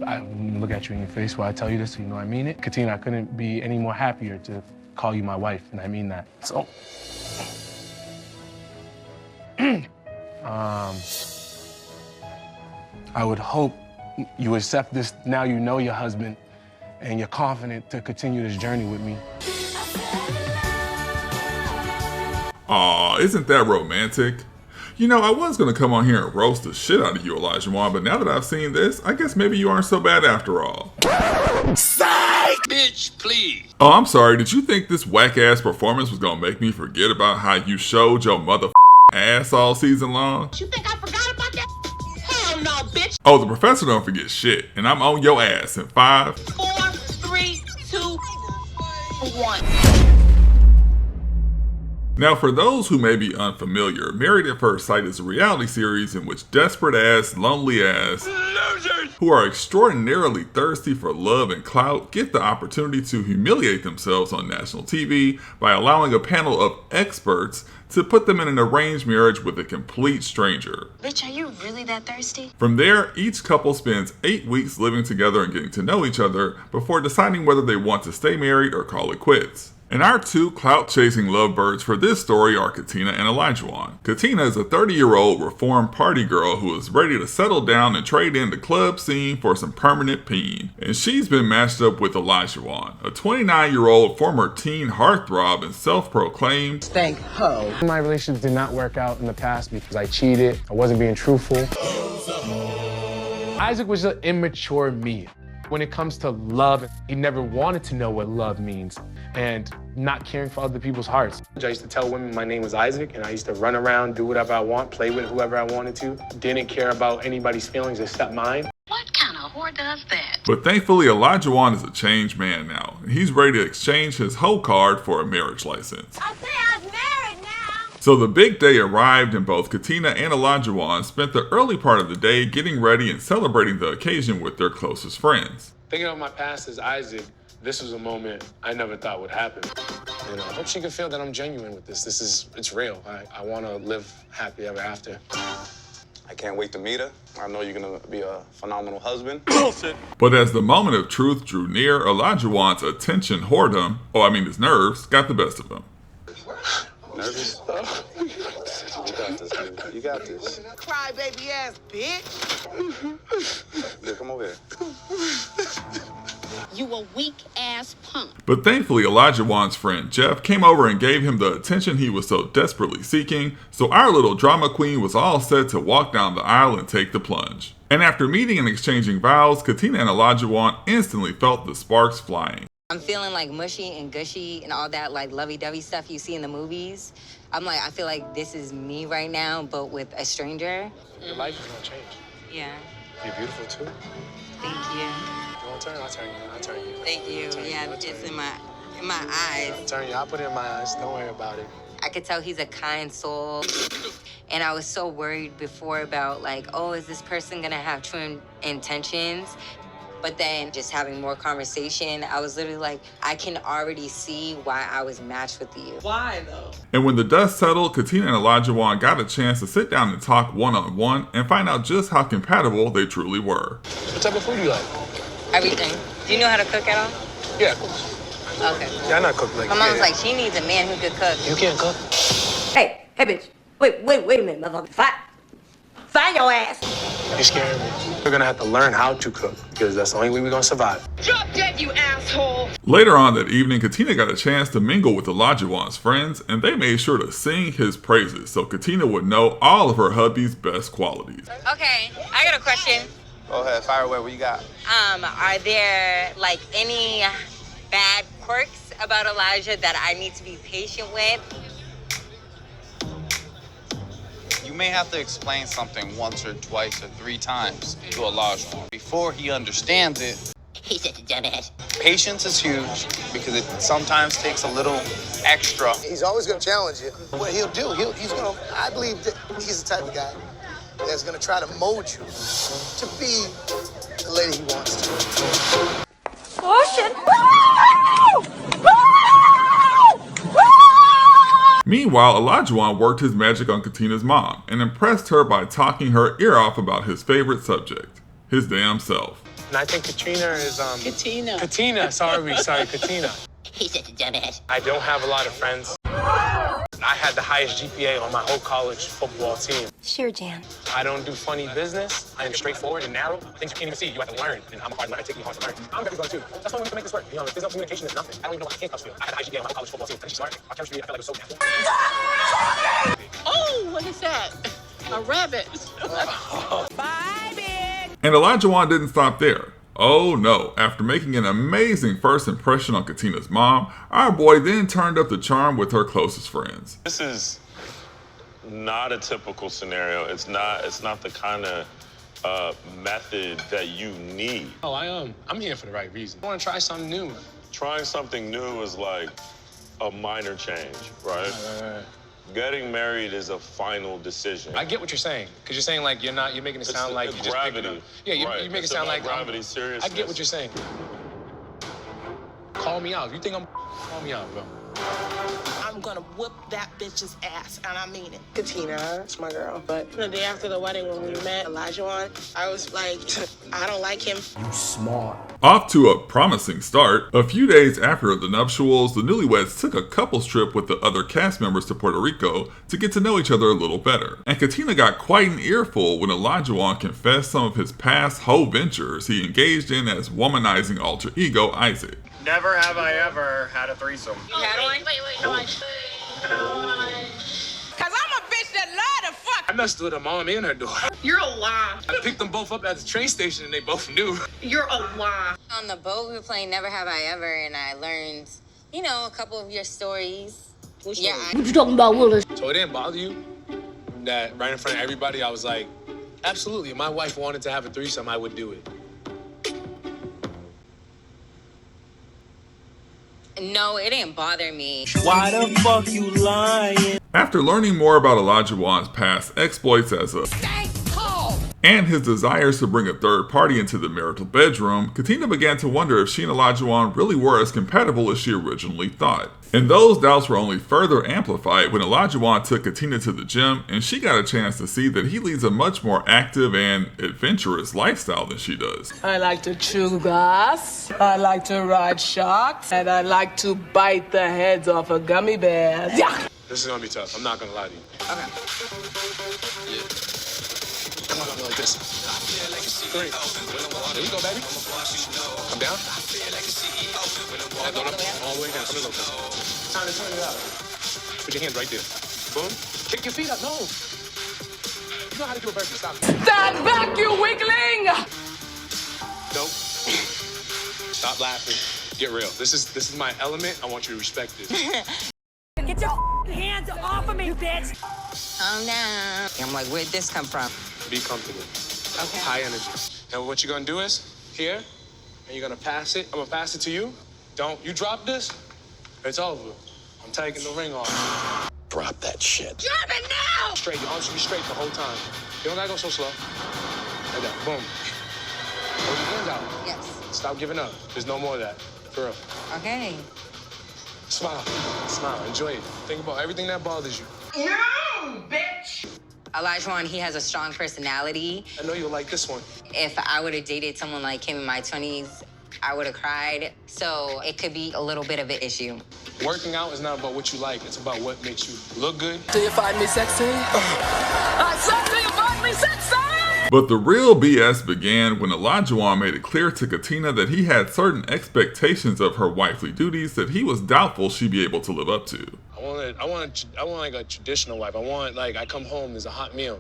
I'm gonna look at you in your face while I tell you this, so you know I mean it. Katina, I couldn't be any more happier to call you my wife, and I mean that. So, I would hope you accept this now you know your husband and you're confident to continue this journey with me. Aw, isn't that romantic? You know, I was going to come on here and roast the shit out of you, Olajuwon, but now that I've seen this, I guess maybe you aren't so bad after all. Psych! Bitch, please. Oh, I'm sorry, did you think this whack-ass performance was going to make me forget about how you showed your mother ass all season long? You think I forgot about that? Hell no, bitch! Oh, the professor don't forget shit, and I'm on your ass in 5, 4, 3, 2, 1. Now, for those who may be unfamiliar, Married at First Sight is a reality series in which desperate-ass, lonely-ass losers who are extraordinarily thirsty for love and clout get the opportunity to humiliate themselves on national TV by allowing a panel of experts to put them in an arranged marriage with a complete stranger. Bitch, are you really that thirsty? From there, each couple spends 8 weeks living together and getting to know each other before deciding whether they want to stay married or call it quits. And our two clout-chasing lovebirds for this story are Katina and Olajuwon. Katina is a 30-year-old reformed party girl who is ready to settle down and trade in the club scene for some permanent peen. And she's been matched up with Olajuwon, a 29-year-old former teen heartthrob and self-proclaimed stank hoe. My relationship did not work out in the past because I cheated, I wasn't being truthful. Isaac was an immature me. When it comes to love, he never wanted to know what love means and not caring for other people's hearts. I used to tell women my name was Isaac, and I used to run around, do whatever I want, play with whoever I wanted to. Didn't care about anybody's feelings except mine. What kind of whore does that? But thankfully, Olajuwon is a changed man now. He's ready to exchange his hoe card for a marriage license. I say I'm married now! So the big day arrived, and both Katina and Olajuwon spent the early part of the day getting ready and celebrating the occasion with their closest friends. Thinking of my past as Isaac, this was a moment I never thought would happen. You know, I hope she can feel that I'm genuine with this. It's real. I want to live happy ever after. I can't wait to meet her. I know you're gonna be a phenomenal husband. But as the moment of truth drew near, Olajuwon's attention whoredom, his nerves, got the best of him. Nervous? You got this, dude. You got this. Cry baby ass bitch. Yeah, come over here. You a weak ass punk. But thankfully, Olajuwon's friend Jeff came over and gave him the attention he was so desperately seeking, so our little drama queen was all set to walk down the aisle and take the plunge. And after meeting and exchanging vows, Katina and Olajuwon instantly felt the sparks flying. I'm feeling like mushy and gushy and all that like lovey-dovey stuff you see in the movies. I feel like this is me right now, but with a stranger. Your life is gonna change. Yeah. You're beautiful too. Thank you. You want to turn? I'll turn you. I'll turn you. Thank you. Yeah, it's in my eyes. I'll turn you. I'll put it in my eyes. Don't worry about it. I could tell he's a kind soul. And I was so worried before about is this person gonna have true intentions? But then just having more conversation, I was literally like, I can already see why I was matched with you. Why though? And when the dust settled, Katina and Olajuwon got a chance to sit down and talk one-on-one and find out just how compatible they truly were. What type of food do you like? Everything. Do you know how to cook at all? Yeah, of course. Okay. Yeah, I not cook like My mom's like, she needs a man who could cook. You can't cook? Hey, bitch. Wait a minute, motherfucker. Find your ass. You're scaring me. We're gonna have to learn how to cook because that's the only way we're gonna survive. Drop dead, you asshole! Later on that evening, Katina got a chance to mingle with Olajuwon's friends, and they made sure to sing his praises so Katina would know all of her hubby's best qualities. Okay, I got a question. Go ahead, fire away. What you got? Are there any bad quirks about Elijah that I need to be patient with? You may have to explain something once or twice or 3 times to Olajuwon before he understands it. He's such a dumbass. Patience is huge because it sometimes takes a little extra. He's always going to challenge you. What he'll do, I believe that he's the type of guy that's going to try to mold you to be the lady he wants to. Oh, shit. Meanwhile, Olajuwon worked his magic on Katina's mom and impressed her by talking her ear off about his favorite subject. his damn self. And I think Katrina is, Katina. Katina, sorry, Katina. He said the dumbass. I don't have a lot of friends. I had the highest GPA on my whole college football team. Sure, Jan. I don't do funny business. I am straightforward and narrow. Things you can't even see, you have to learn. And I'm a hard learner. I take me hard to learn. I'm very good too. That's why we can make this work. You know, if there's no communication, there's nothing. I don't even know what handcuffs feel. I had a high GPA on my college football team. Finish smart. My chemistry, I feel like it was so natural. Oh, what is that? A rabbit. Bye, bitch. And Olajuwon didn't stop there. Oh no, after making an amazing first impression on Katina's mom, our boy then turned up the charm with her closest friends. This is not a typical scenario. It's not the kind of method that you need. Oh, I'm here for the right reason. I want to try something new. Trying something new is like a minor change, right? Right. Getting married is a final decision. I get what you're saying, because you're saying like you're making it sound like you just gravity. picked it up. Yeah, you make it sound like gravity, seriousness. I get what you're saying. Call me out. If you think I'm call me out, bro. I'm gonna whoop that bitch's ass, and I mean it. Katina, that's my girl. But the day after the wedding, when we met Olajuwon, I was like, I don't like him. You smart. Off to a promising start, a few days after the nuptials, the newlyweds took a couples trip with the other cast members to Puerto Rico to get to know each other a little better. And Katina got quite an earful when Olajuwon confessed some of his past hoe ventures he engaged in as womanizing alter ego Isaac. Never have I ever had a threesome. You had one? Wait, how much? Cause I'm a bitch that love to fuck. I messed with her mom and her daughter. You're a lie. I picked them both up at the train station and they both knew. You're a lie. On the boat, we were playing Never Have I Ever, and I learned, you know, a couple of your stories. What Yeah. you talking about, Willis? So it didn't bother you that right in front of everybody, I was like, absolutely, if my wife wanted to have a threesome, I would do it. No, it didn't bother me. Why the fuck you lying? After learning more about Olajuwon's past exploits as a and his desires to bring a third party into the marital bedroom, Katina began to wonder if she and Olajuwon really were as compatible as she originally thought. And those doubts were only further amplified when Olajuwon took Katina to the gym and she got a chance to see that he leads a much more active and adventurous lifestyle than she does. I like to chew grass, I like to ride sharks, and I like to bite the heads off of gummy bears. Yeah. This is gonna be tough, I'm not gonna lie to you. Okay. Come on, like this. 3. There you go, baby. Come down. All the way down. Come low. Time to turn it out. Put your hands right there. Boom. Kick your feet up. No. You know how to do a burpee. Stop. Stand back, you weakling! Nope. Stop laughing. Get real. This is my element. I want you to respect this. Get your hands off of me, bitch. Calm down. I'm like, where'd this come from? Be comfortable. Okay. High energy. And what you're gonna do is, here, and you're gonna pass it. I'm gonna pass it to you. Don't, you drop this, it's over. I'm taking the ring off. Drop that shit. Drop it now. Straight, your arms should be straight the whole time. You don't gotta go so slow. Like that, boom. Hold your hands out. Yes. Stop giving up. There's no more of that, for real. Okay. Smile, smile, enjoy it. Think about everything that bothers you. No, bitch. Olajuwon, he has a strong personality. I know you'll like this one. If I would have dated someone like him in my 20s, I would have cried. So it could be a little bit of an issue. Working out is not about what you like, it's about what makes you look good. Do you find me sexy? I said, do you find me sexy? But the real BS began when Olajuwon made it clear to Katina that he had certain expectations of her wifely duties that he was doubtful she'd be able to live up to. I want like a traditional wife. I want like I come home, there's a hot meal.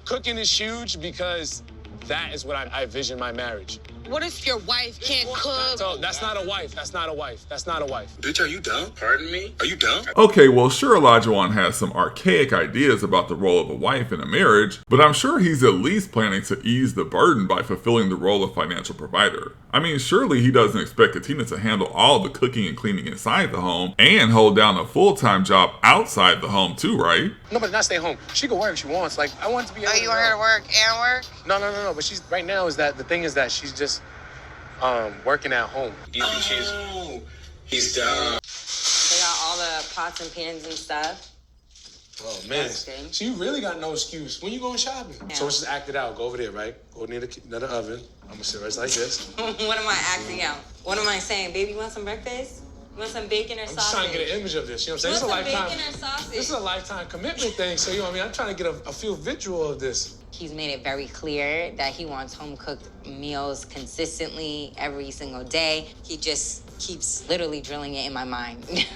Cooking is huge because that is what I envision my marriage. What if your wife can't cook? So that's not a wife. That's not a wife. That's not a wife. Bitch, are you dumb? Pardon me? Are you dumb? Okay, well sure Olajuwon has some archaic ideas about the role of a wife in a marriage, but I'm sure he's at least planning to ease the burden by fulfilling the role of financial provider. I mean, surely he doesn't expect Katina to handle all the cooking and cleaning inside the home and hold down a full-time job outside the home too, right? No, but not stay home. She can work if she wants. Like, I want to be able Oh, to you want her to work and work? No. But she's, right now is that, the thing is that she's just working at home. Oh, he's dumb. They got all the pots and pans and stuff. Oh, man. So you really got no excuse. When you going shopping? Yeah. So let's just act it out. Go over there, right? Go near the oven. I'm going to sit right like this. What am I acting out? What am I saying? Baby, you want some breakfast? You want some bacon or sausage? I'm just trying to get an image of this. You know what I'm saying? This is a lifetime commitment thing. So, you know what I mean? I'm trying to get a feel visual of this. He's made it very clear that he wants home-cooked meals consistently every single day. He just keeps literally drilling it in my mind.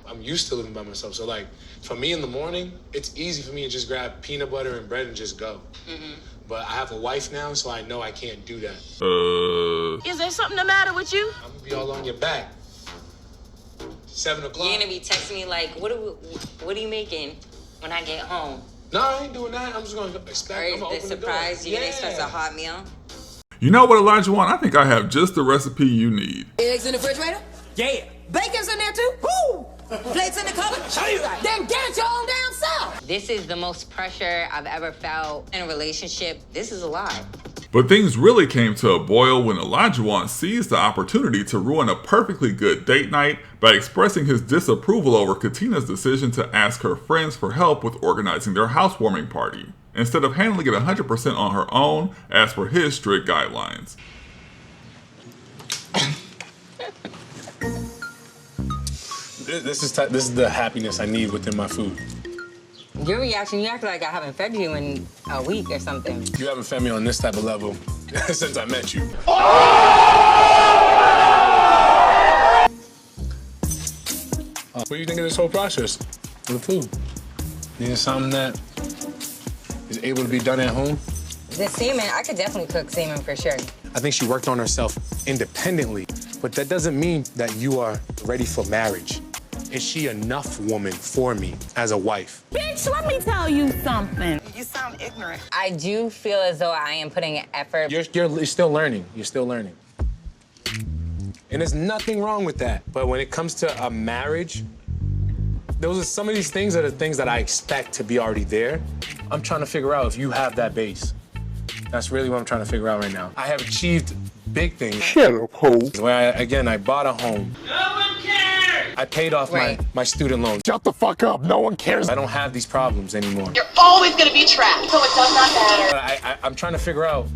I'm used to living by myself. So, like, for me in the morning, it's easy for me to just grab peanut butter and bread and just go. But I have a wife now, so I know I can't do that. Is there something the matter with you? I'm gonna be all on your back. 7 o'clock. You're gonna be texting me like, what are you making when I get home? No, I ain't doing that. I'm just gonna expect. Or is this surprise? You're gonna expect a hot meal? You know what, Olajuwon? I think I have just the recipe you need. Eggs in the refrigerator? Yeah. Bacon's in there too? Woo! Plates in the cupboard? Then get it your own damn self! This is the most pressure I've ever felt in a relationship. This is a lot. But things really came to a boil when Olajuwon seized the opportunity to ruin a perfectly good date night by expressing his disapproval over Katina's decision to ask her friends for help with organizing their housewarming party, instead of handling it 100% on her own as per his strict guidelines. This is the happiness I need within my food. Your reaction, you act like I haven't fed you in a week or something. You haven't fed me on this type of level since I met you. What do you think of this whole process of the food? Needing something that is able to be done at home? The semen, I could definitely cook semen for sure. I think she worked on herself independently, but that doesn't mean that you are ready for marriage. Is she enough woman for me as a wife? Bitch, let me tell you something. You sound ignorant. I do feel as though I am putting an effort. You're still learning. You're still learning. And there's nothing wrong with that. But when it comes to a marriage, some of these things are the things that I expect to be already there. I'm trying to figure out if you have that base. That's really what I'm trying to figure out right now. I have achieved big things. Shut up, ho. Where I bought a home. No one cares! I paid off my student loan. Shut the fuck up. No one cares. I don't have these problems anymore. You're always gonna be trapped, so it does not matter. I'm trying to figure out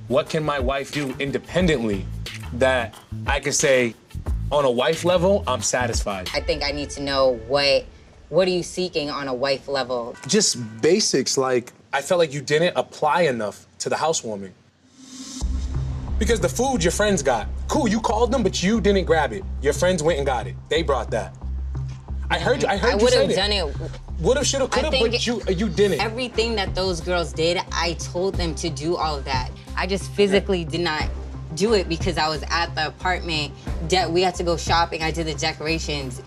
what can my wife do independently that I can say, on a wife level, I'm satisfied. I think I need to know what are you seeking on a wife level? Just basics, like I felt like you didn't apply enough to the housewarming. Because the food your friends got, cool, you called them, but you didn't grab it. Your friends went and got it. They brought that. I heard you say I would have done it. Would've, should've, could've, but you didn't. Everything that those girls did, I told them to do all of that. I just physically did not do it because I was at the apartment. We had to go shopping. I did the decorations.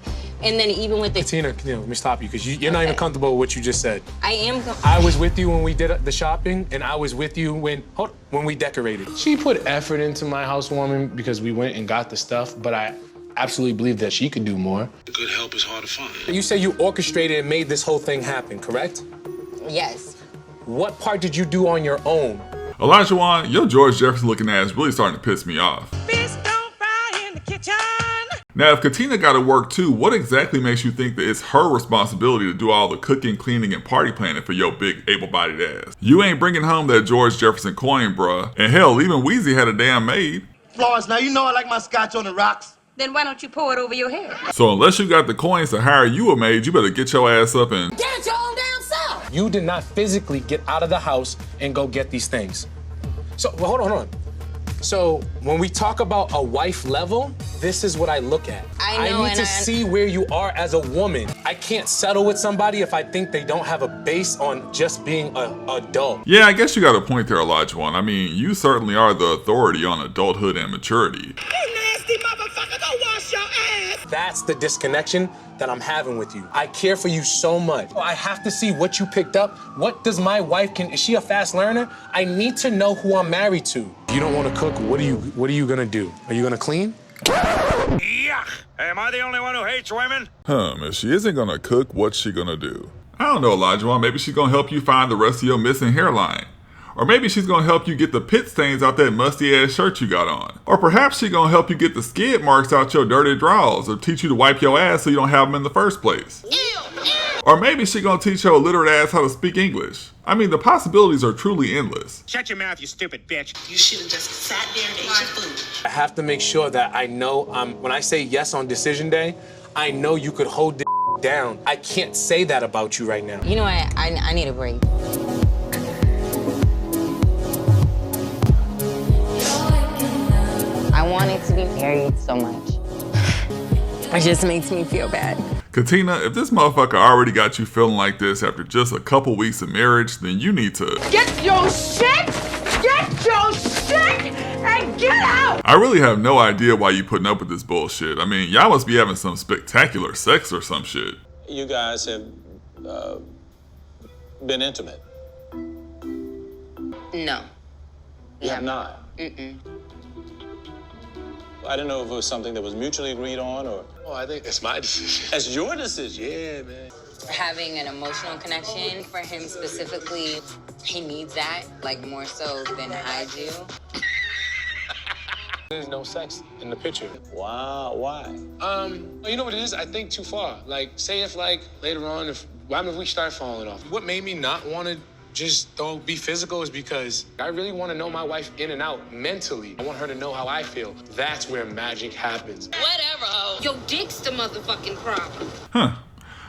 And then even with the... Katina, let me stop you, because you're not even comfortable with what you just said. I am... I was with you when we did the shopping, and I was with you when we decorated. She put effort into my housewarming because we went and got the stuff, but I absolutely believe that she could do more. Good help is hard to find. You say you orchestrated and made this whole thing happen, correct? Yes. What part did you do on your own? Olajuwon, your George Jefferson looking ass really starting to piss me off. Fish don't fry in the kitchen. Now, if Katina got to work too, what exactly makes you think that it's her responsibility to do all the cooking, cleaning, and party planning for your big, able-bodied ass? You ain't bringing home that George Jefferson coin, bruh. And hell, even Weezy had a damn maid. Florence, now you know I like my scotch on the rocks. Then why don't you pour it over your head? So unless you got the coins to hire you a maid, you better get your ass up and... Get it your own damn self! You did not physically get out of the house and go get these things. So, well, hold on. So when we talk about a wife level, this is what I look at. I need to see where you are as a woman. I can't settle with somebody if I think they don't have a base on just being an adult. Yeah, I guess you got a point there, Olajuwon. I mean, you certainly are the authority on adulthood and maturity. You nasty motherfucker, go wash your ass! That's the disconnection that I'm having with you. I care for you so much. I have to see what you picked up. What does my wife is she a fast learner? I need to know who I'm married to. You don't want to cook, what are you gonna do? Are you gonna clean? Yuck! Am I the only one who hates women? If she isn't gonna cook, what's she gonna do? I don't know, Olajuwon. Maybe she's gonna help you find the rest of your missing hairline. Or maybe she's gonna help you get the pit stains out that musty ass shirt you got on. Or perhaps she's gonna help you get the skid marks out your dirty drawers, or teach you to wipe your ass so you don't have them in the first place. Or maybe she's gonna teach your illiterate ass how to speak English. I mean, the possibilities are truly endless. Shut your mouth, you stupid bitch. You should have just sat there and ate your food. I have to make sure that I know when I say yes on decision day, I know you could hold this down. I can't say that about you right now. You know what? I need a break. I wanted to be married so much. It just makes me feel bad. Katina, if this motherfucker already got you feeling like this after just a couple weeks of marriage, then you need to Get your shit! Get your shit! And get out! I really have no idea why you putting up with this bullshit. I mean, y'all must be having some spectacular sex or some shit. You guys have been intimate. No. You have not. Mm-mm. I didn't know if it was something that was mutually agreed on or. Oh, I think it's my decision. That's your decision. Yeah, man. Having an emotional connection for him specifically, he needs that, like more so than I do. There's no sex in the picture. Wow, why? You know what it is? I think too far. Like, say if like later on, what if we start falling off? What made me not want to just be physical is because I really want to know my wife in and out mentally. I want her to know how I feel. That's where magic happens. Whatever, ho. Your dick's the motherfucking problem. Huh.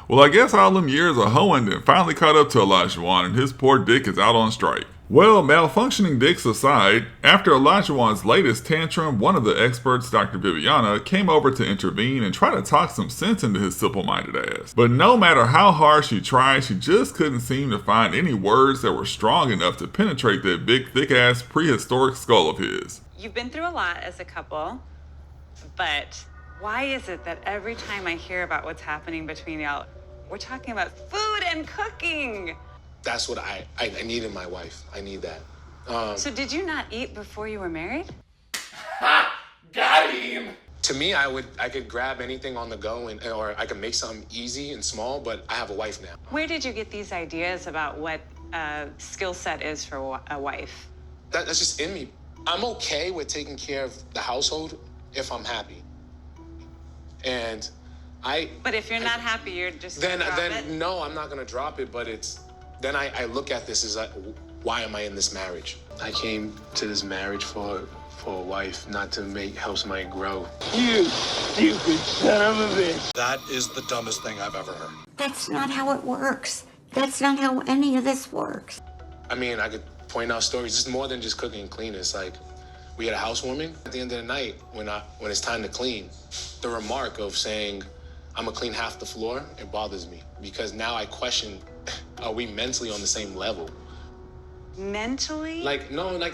Well, I guess all them years of hoeing then finally caught up to Olajuwon, and his poor dick is out on strike. Well, malfunctioning dicks aside, after Olajuwon's latest tantrum, one of the experts, Dr. Viviana, came over to intervene and try to talk some sense into his simple-minded ass. But no matter how hard she tried, she just couldn't seem to find any words that were strong enough to penetrate that big, thick-ass prehistoric skull of his. You've been through a lot as a couple, but why is it that every time I hear about what's happening between y'all, we're talking about food and cooking? That's what I need in my wife. I need that. So did you not eat before you were married? Got him! To me, I could grab anything on the go or I could make something easy and small, but I have a wife now. Where did you get these ideas about what a skill set is for a wife? That's just in me. I'm okay with taking care of the household if I'm happy. And But if you're not happy, you're just then gonna drop it? No, I'm not gonna drop it, but then I look at this as like, why am I in this marriage? I came to this marriage for a wife, not to help somebody grow. You stupid son of a bitch. That is the dumbest thing I've ever heard. That's not how it works. That's not how any of this works. I mean, I could point out stories. It's more than just cooking and cleaning. It's like we had a housewarming at the end of the night when it's time to clean. The remark of saying, I'm gonna clean half the floor, it bothers me because now I question, are we mentally on the same level? Mentally?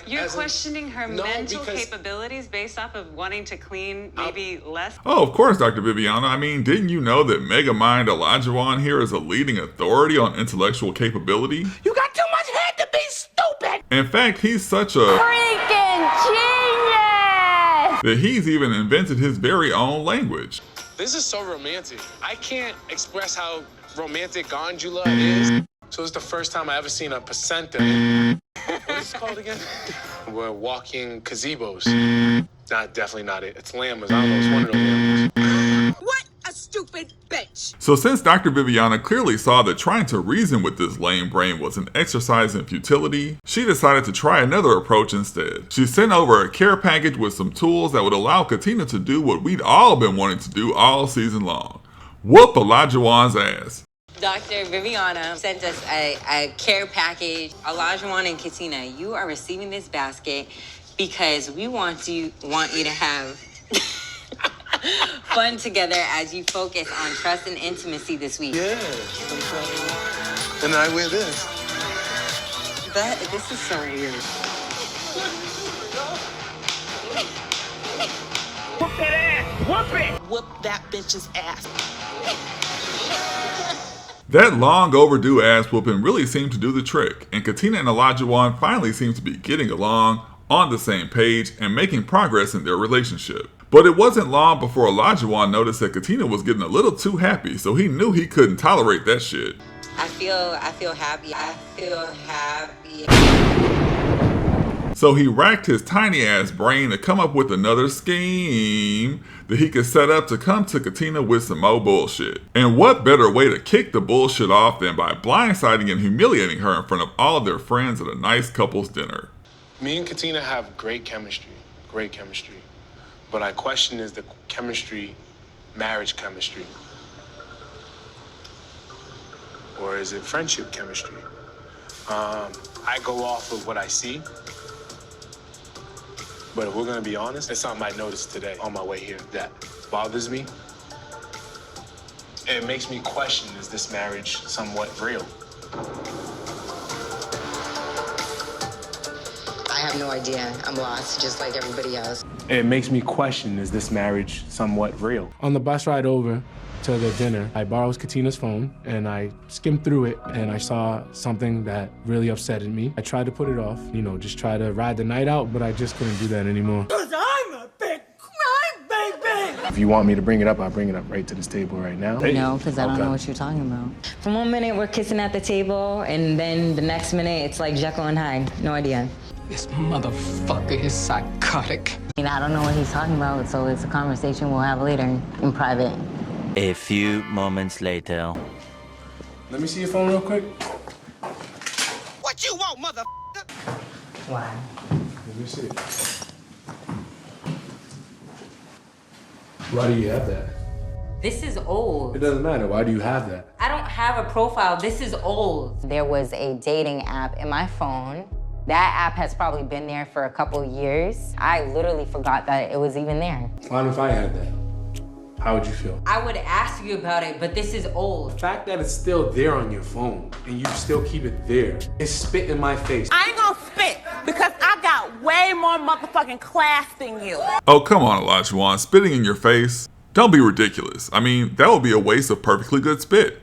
You're questioning her mental capabilities based off of wanting to clean maybe less? Oh, of course, Dr. Viviana. I mean, didn't you know that Megamind Olajuwon here is a leading authority on intellectual capability? You got too much head to be stupid! In fact, he's such a Freaking genius! that he's even invented his very own language. This is so romantic. I can't express how romantic Gondula is. So it's the first time I ever seen a placenta. What is it called again? We're walking gazebos. Definitely not it. It's llamas. I don't know. It's one of those llamas. What a stupid bitch! So since Dr. Viviana clearly saw that trying to reason with this lame brain was an exercise in futility, she decided to try another approach instead. She sent over a care package with some tools that would allow Katina to do what we'd all been wanting to do all season long. Whoop Olajuwon's ass. Dr. Viviana sent us a care package. Olajuwon and Katina, you are receiving this basket because we want you to have fun together as you focus on trust and intimacy this week. Yeah. And I wear this. This is so weird. Whoop that ass! Whoop it! Whoop that bitch's ass. That long overdue ass whooping really seemed to do the trick, and Katina and Olajuwon finally seem to be getting along, on the same page, and making progress in their relationship. But it wasn't long before Olajuwon noticed that Katina was getting a little too happy, so he knew he couldn't tolerate that shit. I feel happy. I feel happy. So he racked his tiny ass brain to come up with another scheme that he could set up to come to Katina with some more bullshit. And what better way to kick the bullshit off than by blindsiding and humiliating her in front of all their friends at a nice couple's dinner. Me and Katina have great chemistry. But I question is the chemistry, marriage chemistry? Or is it friendship chemistry? I go off of what I see. But if we're gonna be honest, it's something I noticed today on my way here that bothers me. It makes me question, is this marriage somewhat real? I have no idea. I'm lost, just like everybody else. It makes me question, is this marriage somewhat real? On the bus ride over to the dinner, I borrowed Katina's phone and I skimmed through it and I saw something that really upset me. I tried to put it off, just try to ride the night out, but I just couldn't do that anymore. 'Cause I'm a big crybaby. If you want me to bring it up, I'll bring it up right to this table right now. No, because I don't know what you're talking about. From one minute, we're kissing at the table, and then the next minute, it's like Jekyll and Hyde. No idea. This motherfucker is psychotic. I don't know what he's talking about, so it's a conversation we'll have later in private. A few moments later. Let me see your phone real quick. What you want, motherfucker? Why? Let me see. Why do you have that? This is old. It doesn't matter. Why do you have that? I don't have a profile. This is old. There was a dating app in my phone. That app has probably been there for a couple years. I literally forgot that it was even there. What if I had that? How would you feel? I would ask you about it, but this is old. The fact that it's still there on your phone and you still keep it there, it's spit in my face. I ain't gonna spit because I got way more motherfucking class than you. Oh, come on, Olajuwon. Spitting in your face? Don't be ridiculous. I mean, that would be a waste of perfectly good spit.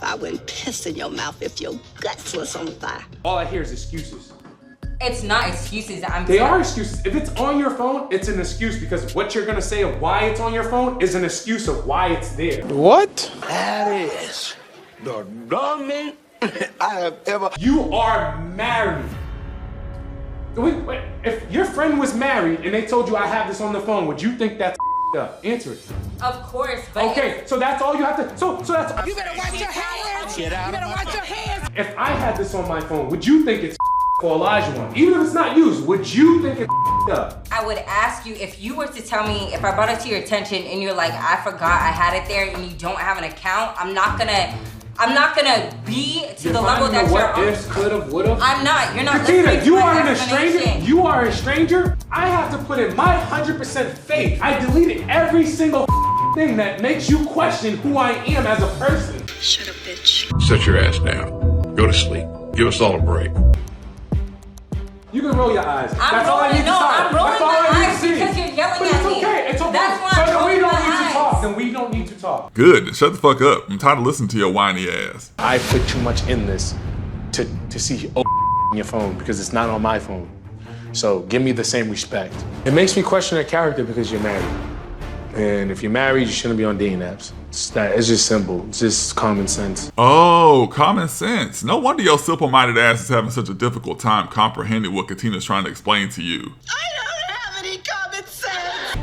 I wouldn't piss in your mouth if your guts was on fire. All I hear is excuses. It's not excuses. They are excuses. If it's on your phone, it's an excuse because what you're gonna say of why it's on your phone is an excuse of why it's there. What? That is the dumbest I have ever. You are married. Wait, if your friend was married and they told you I have this on the phone, would you think that's up? Answer it. Of course, but okay, so that's all you have to. So that's. You better watch your hands. You better watch your hands. If I had this on my phone, would you think it's for Olajuwon? Even if it's not used, would you think it's up? I would ask you if you were to tell me, if I brought it to your attention and you're like, I forgot I had it there and you don't have an account, I'm not gonna be to the level that you're on. What ifs, could've, would've? I'm not. You're not Katina, listening to you my are a explanation. stranger. You are a stranger. I have to put in my 100% faith. I deleted every single thing that makes you question who I am as a person. Shut up, bitch. Sit your ass down. Go to sleep. Give us all a break. You can roll your eyes. I'm That's all I need to rolling That's all my I need eyes to see. because you're yelling But at it's me. okay. It's okay. That's why so I'm then we rolling don't my need eyes. to talk. Then we don't need to talk. Good. Shut the fuck up. I'm tired of listening to your whiny ass. I put too much in this to see in your phone because it's not on my phone. So give me the same respect. It makes me question your character because you're married. And if you're married, you shouldn't be on dating apps. It's just simple. It's just common sense. Oh, common sense. No wonder your simple-minded ass is having such a difficult time comprehending what Katina's trying to explain to you. I don't have any common sense.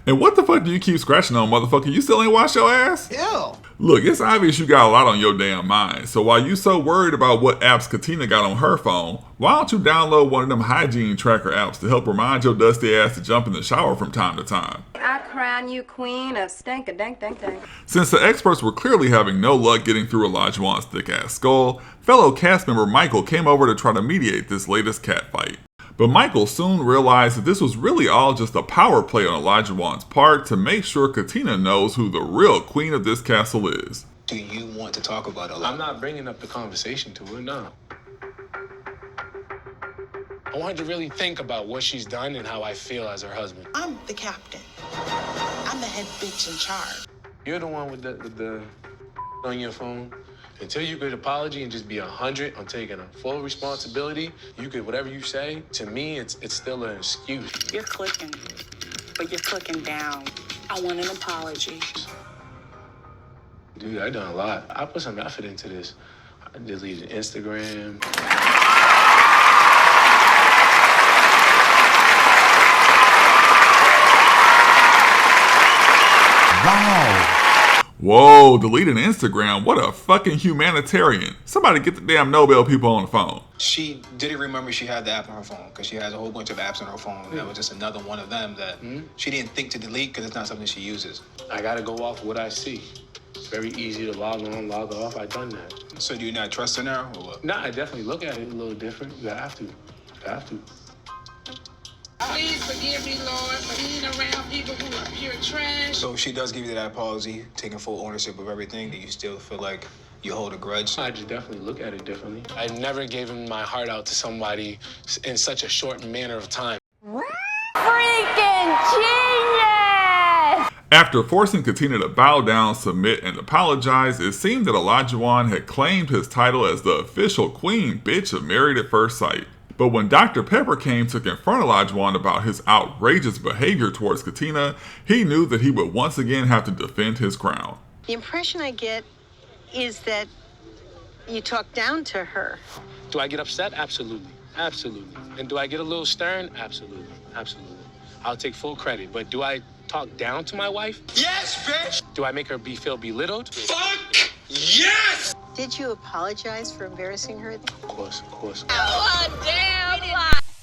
And what the fuck do you keep scratching on, motherfucker? You still ain't washed your ass? Ew. Look, it's obvious you got a lot on your damn mind. So while you so worried about what apps Katina got on her phone, why don't you download one of them hygiene tracker apps to help remind your dusty ass to jump in the shower from time to time? I crown you queen of stink-a-dank-dank-dank. Since the experts were clearly having no luck getting through Olajuwon's thick-ass skull, fellow cast member Michael came over to try to mediate this latest catfight. But Michael soon realized that this was really all just a power play on Olajuwon's part to make sure Katina knows who the real queen of this castle is. Do you want to talk about Olajuwon? I'm not bringing up the conversation to her, no. I want her to really think about what she's done and how I feel as her husband. I'm the captain. I'm the head bitch in charge. You're the one with the on your phone. Until you could apology and just be 100 on taking a full responsibility, you could, whatever you say, to me, it's still an excuse. You're clicking, but you're clicking down. I want an apology. Dude, I done a lot. I put some effort into this. I deleted Instagram. Wow. Whoa, deleting Instagram. What a fucking humanitarian. Somebody get the damn Nobel people on the phone. She didn't remember she had the app on her phone because she has a whole bunch of apps on her phone. That was just another one of them that she didn't think to delete because it's not something she uses. I gotta go off what I see. It's very easy to log on, log off. I've done that. So do you not trust her now, or what? Nah, I definitely look at it a little different. You have to. You have to. Please forgive me, Lord, for being around people who are pure trash. So if she does give you that apology, taking full ownership of everything, do you still feel like you hold a grudge? I just definitely look at it differently. I never gave my heart out to somebody in such a short manner of time. Freaking genius! After forcing Katina to bow down, submit, and apologize, it seemed that Olajuwon had claimed his title as the official queen bitch of Married at First Sight. But when Dr. Pepper came to confront Olajuwon about his outrageous behavior towards Katina, he knew that he would once again have to defend his crown. The impression I get is that you talk down to her. Do I get upset? Absolutely. Absolutely. And do I get a little stern? Absolutely. Absolutely. I'll take full credit. But do I talk down to my wife? Yes, bitch! Do I make her feel belittled? Fuck yes! Did you apologize for embarrassing her? Of course. Oh, damn!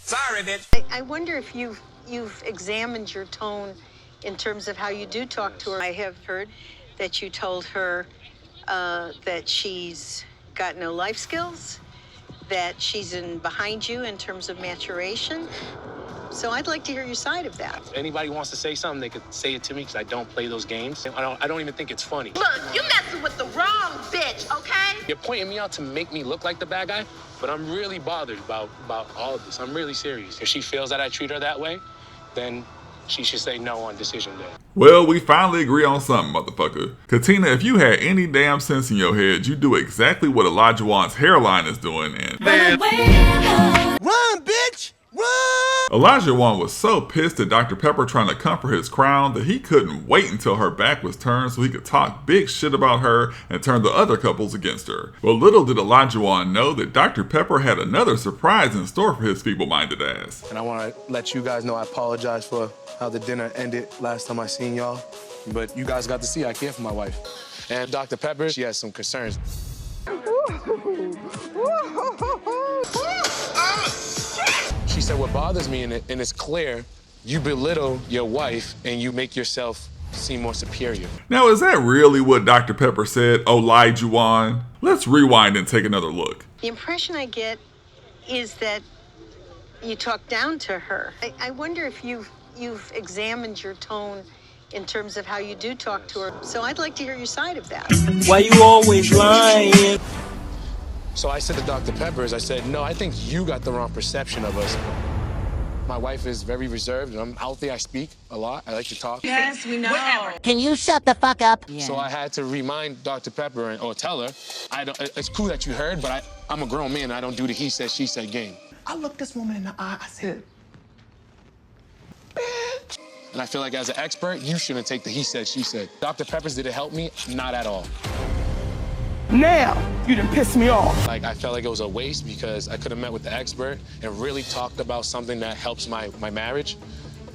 Sorry, bitch. I wonder if you've examined your tone in terms of how you do talk to her. I have heard that you told her that she's got no life skills, that she's behind you in terms of maturation. So I'd like to hear your side of that. If anybody wants to say something, they could say it to me because I don't play those games. I don't even think it's funny. Look, you messing with the wrong bitch, okay? You're pointing me out to make me look like the bad guy, but I'm really bothered about all of this. I'm really serious. If she feels that I treat her that way, then she should say no on decision day. Well, we finally agree on something, motherfucker. Katina, if you had any damn sense in your head, you'd do exactly what Olajuwon's hairline is doing and... Run, bitch! Run! Olajuwon was so pissed at Dr. Pepper trying to comfort his crown that he couldn't wait until her back was turned so he could talk big shit about her and turn the other couples against her. But little did Olajuwon know that Dr. Pepper had another surprise in store for his feeble-minded ass. And I want to let you guys know I apologize for how the dinner ended last time I seen y'all. But you guys got to see I care for my wife. And Dr. Pepper, she has some concerns. She said what bothers me, and it's clear, you belittle your wife and you make yourself seem more superior. Now, is that really what Dr. Pepper said, Olajuwon? Let's rewind and take another look. The impression I get is that you talk down to her. I wonder if you've examined your tone in terms of how you do talk to her. So I'd like to hear your side of that. Why you always lying? So I said to Dr. Peppers, I said, no, I think you got the wrong perception of us. My wife is very reserved, and I'm out there, I speak a lot, I like to talk. Yes, we know. Whatever. Can you shut the fuck up? Yeah. So I had to remind Dr. Pepper or tell her, it's cool that you heard, but I'm a grown man, and I don't do the he said, she said game. I looked this woman in the eye, I said, bitch. And I feel like as an expert, you shouldn't take the he said, she said. Dr. Peppers, did it help me? Not at all. Now, you done pissed me off. Like, I felt like it was a waste because I could have met with the expert and really talked about something that helps my marriage,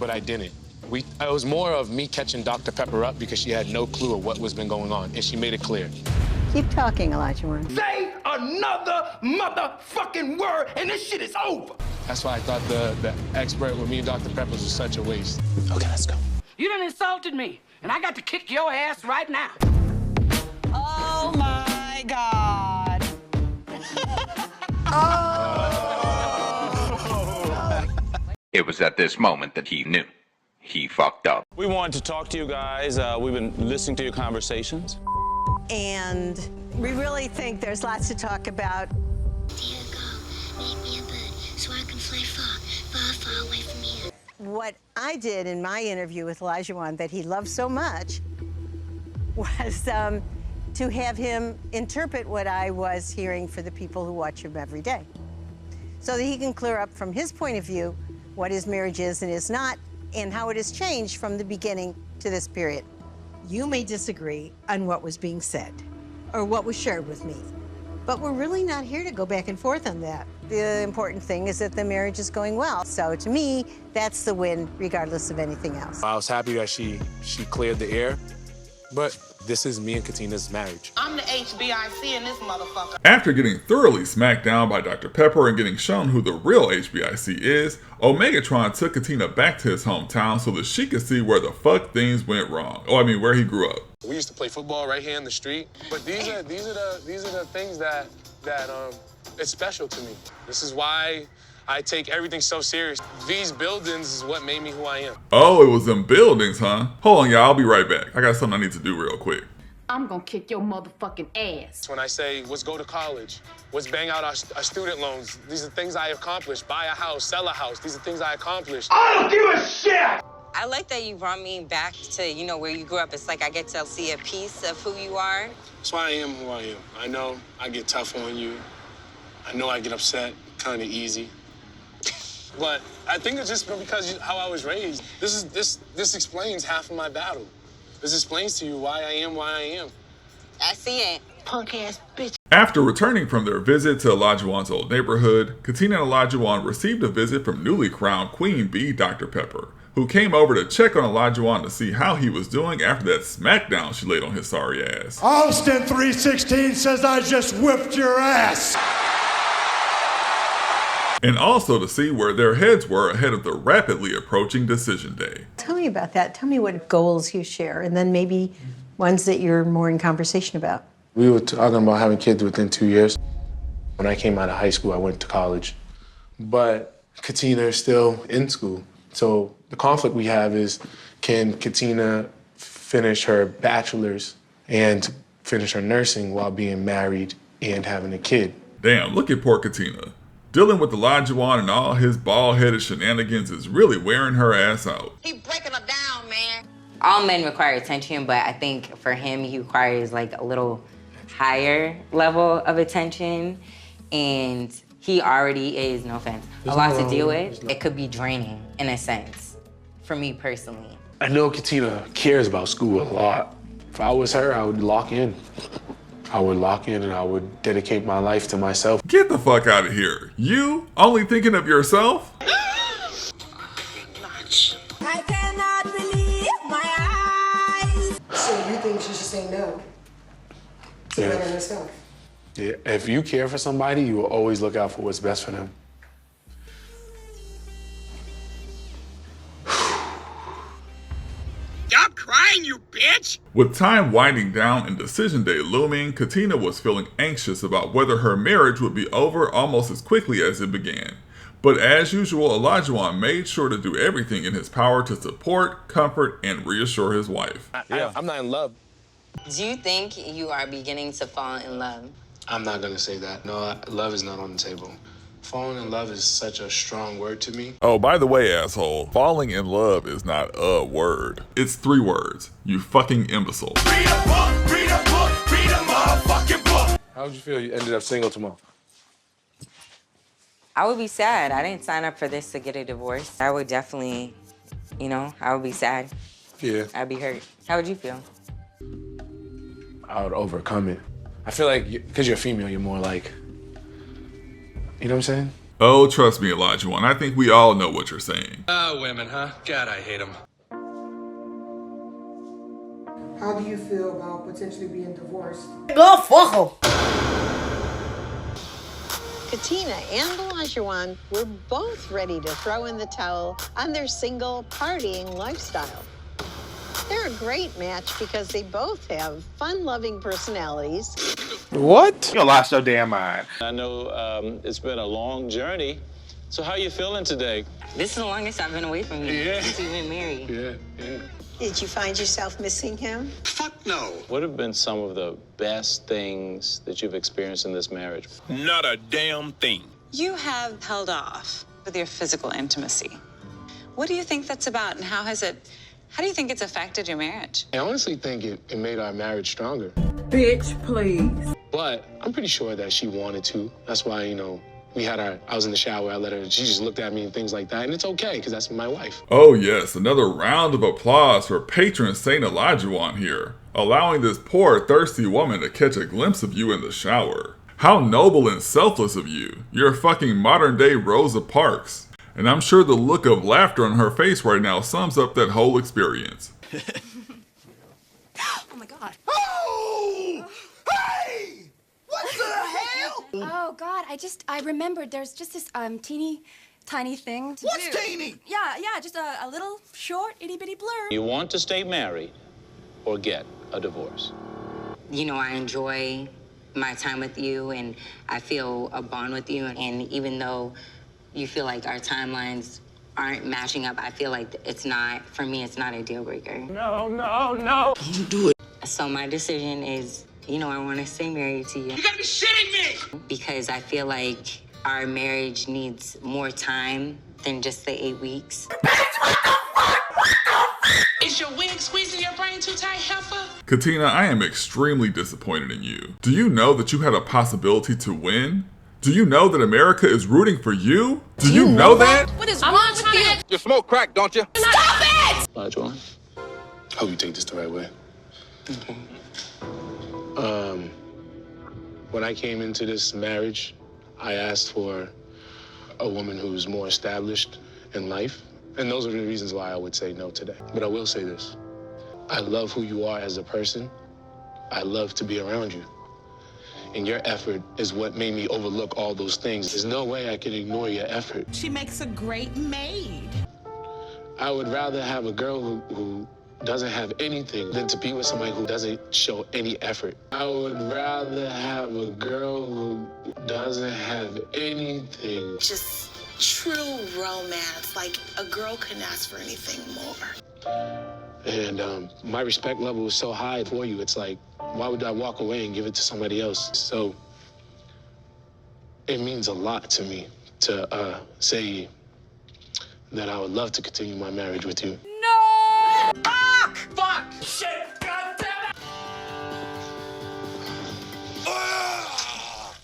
but I didn't. It was more of me catching Dr. Pepper up because she had no clue of what was been going on, and she made it clear. Keep talking, Olajuwon. Say another motherfucking word, and this shit is over. That's why I thought the expert with me and Dr. Peppers was such a waste. Okay, let's go. You done insulted me, and I got to kick your ass right now. Oh my God. It was at this moment that he knew. He fucked up. We wanted to talk to you guys. We've been listening to your conversations. And we really think there's lots to talk about. Make me a bird so I can fly far, far, far away from here. What I did in my interview with Olajuwon that he loved so much was to have him interpret what I was hearing for the people who watch him every day, so that he can clear up from his point of view what his marriage is and is not, and how it has changed from the beginning to this period. You may disagree on what was being said or what was shared with me, but we're really not here to go back and forth on that. The important thing is that the marriage is going well. So to me, that's the win, regardless of anything else. I was happy that she cleared the air, but this is me and Katina's marriage. I'm the HBIC in this motherfucker. After getting thoroughly smacked down by Dr. Pepper and getting shown who the real HBIC is, Omegatron took Katina back to his hometown so that she could see where the fuck things went wrong. Oh, I mean, where he grew up. We used to play football right here in the street, but these are the things that it's special to me. This is why I take everything so serious. These buildings is what made me who I am. Oh, it was them buildings, huh? Hold on, y'all. I'll be right back. I got something I need to do real quick. I'm gonna kick your motherfucking ass. When I say, let's go to college, let's bang out our student loans. These are things I accomplished. Buy a house, sell a house. These are things I accomplished. I don't give a shit! I like that you brought me back to, you know, where you grew up. It's like I get to see a piece of who you are. That's why I am who I am. I know I get tough on you. I know I get upset kind of easy. But I think it's just because how I was raised. This explains half of my battle. This explains to you why I am. I see it. Punk ass bitch. After returning from their visit to Olajuwon's old neighborhood, Katina and Olajuwon received a visit from newly crowned Queen Bee Dr. Pepper, who came over to check on Olajuwon to see how he was doing after that smackdown she laid on his sorry ass. Austin 316 says I just whipped your ass. And also to see where their heads were ahead of the rapidly approaching decision day. Tell me about that. Tell me what goals you share, and then maybe ones that you're more in conversation about. We were talking about having kids within 2 years. When I came out of high school, I went to college. But Katina is still in school. So the conflict we have is, can Katina finish her bachelor's and finish her nursing while being married and having a kid? Damn, look at poor Katina. Dealing with Olajuwon and all his bald-headed shenanigans is really wearing her ass out. He breaking her down, man. All men require attention, but I think for him, he requires like a little higher level of attention. And he already is, no offense, a lot to deal with. It could be draining in a sense, for me personally. I know Katina cares about school a lot. If I was her, I would lock in. I would lock in and I would dedicate my life to myself. Get the fuck out of here. You? Only thinking of yourself? I cannot believe my eyes. So you think she should say no? To Yeah. better herself? Yeah. If you care for somebody, you will always look out for what's best for them. Stop crying, you bitch! With time winding down and decision day looming, Katina was feeling anxious about whether her marriage would be over almost as quickly as it began. But as usual, Olajuwon made sure to do everything in his power to support, comfort, and reassure his wife. I'm not in love. Do you think you are beginning to fall in love? I'm not gonna say that. No, love is not on the table. Falling in love is such a strong word to me. Oh, by the way, asshole, falling in love is not a word. It's 3 words. You fucking imbecile. Read a book, read a book, read a motherfucking book! How would you feel you ended up single tomorrow? I would be sad. I didn't sign up for this to get a divorce. I would definitely, I would be sad. Yeah. I'd be hurt. How would you feel? I would overcome it. I feel like, because you're female, you're more like, you know what I'm saying? Oh, trust me, Olajuwon. I think we all know what you're saying. Women, huh? God, I hate them. How do you feel about potentially being divorced? Go fuck him. Katina and Olajuwon were both ready to throw in the towel on their single partying lifestyle. They're a great match because they both have fun-loving personalities. What? You lost your damn mind. I know it's been a long journey. So how you feeling today? This is the longest I've been away from you since we've been married. Yeah. Did you find yourself missing him? Fuck no. What have been some of the best things that you've experienced in this marriage? Not a damn thing. You have held off with your physical intimacy. What do you think that's about, and how do you think it's affected your marriage? I honestly think it made our marriage stronger. Bitch, please. But I'm pretty sure that she wanted to. That's why, I was in the shower, I let her, she just looked at me and things like that. And it's okay, because that's my wife. Oh yes, another round of applause for patron Saint Olajuwon here, allowing this poor thirsty woman to catch a glimpse of you in the shower. How noble and selfless of you. You're a fucking modern day Rosa Parks. And I'm sure the look of laughter on her face right now sums up that whole experience. Oh my god. Oh! Hey! What the hell? Oh god, I remembered there's just this teeny tiny thing to What's do. teeny? Yeah, just a little short itty bitty blurb. You want to stay married or get a divorce? You know, I enjoy my time with you, and I feel a bond with you. And even though you feel like our timelines aren't matching up, I feel like it's not a deal breaker. No. Don't do it. So my decision is, you know, I want to stay married to you. You gotta be shitting me! Because I feel like our marriage needs more time than just the 8 weeks. Is your wig squeezing your brain too tight, heifer? Katina, I am extremely disappointed in you. Do you know that you had a possibility to win? Do you know that America is rooting for you? Do you know that? What is wrong with you? You smoke crack, don't you? Stop it! Olajuwon? Hope you take this the right way. Okay. When I came into this marriage, I asked for a woman who's more established in life. And those are the reasons why I would say no today. But I will say this. I love who you are as a person. I love to be around you. And your effort is what made me overlook all those things. There's no way I can ignore your effort. She makes a great maid. I would rather have a girl who doesn't have anything than to be with somebody who doesn't show any effort. I would rather have a girl who doesn't have anything. Just true romance. Like, a girl couldn't ask for anything more. And my respect level is so high for you. It's like, why would I walk away and give it to somebody else? So it means a lot to me to say that I would love to continue my marriage with you. No! Fuck! Shit! God damn it!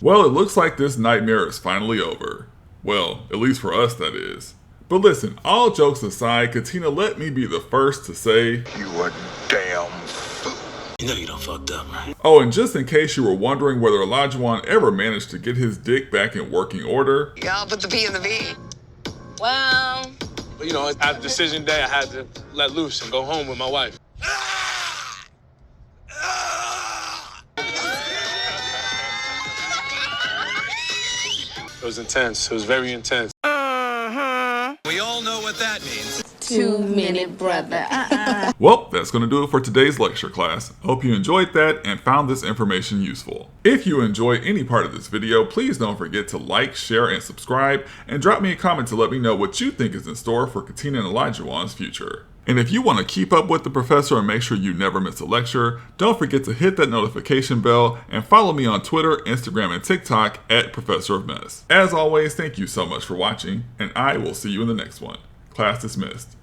Well, it looks like this nightmare is finally over. Well, at least for us, that is. But listen, all jokes aside, Katina, let me be the first to say, You a damn fool. You know you done fucked up, right? oh, and just in case you were wondering whether Olajuwon ever managed to get his dick back in working order, Y'all put the P in the V. Well, You know, after decision day, I had to let loose and go home with my wife. It was intense. It was very intense. We all know what that means. 2 minute brother. well, that's going to do it for today's lecture class. Hope you enjoyed that and found this information useful. If you enjoy any part of this video, please don't forget to like, share, and subscribe, and drop me a comment to let me know what you think is in store for Katina and Olajuwon's future. And if you want to keep up with the professor and make sure you never miss a lecture, don't forget to hit that notification bell and follow me on Twitter, Instagram, and TikTok at Professor of Mess. As always, thank you so much for watching, and I will see you in the next one. Class dismissed.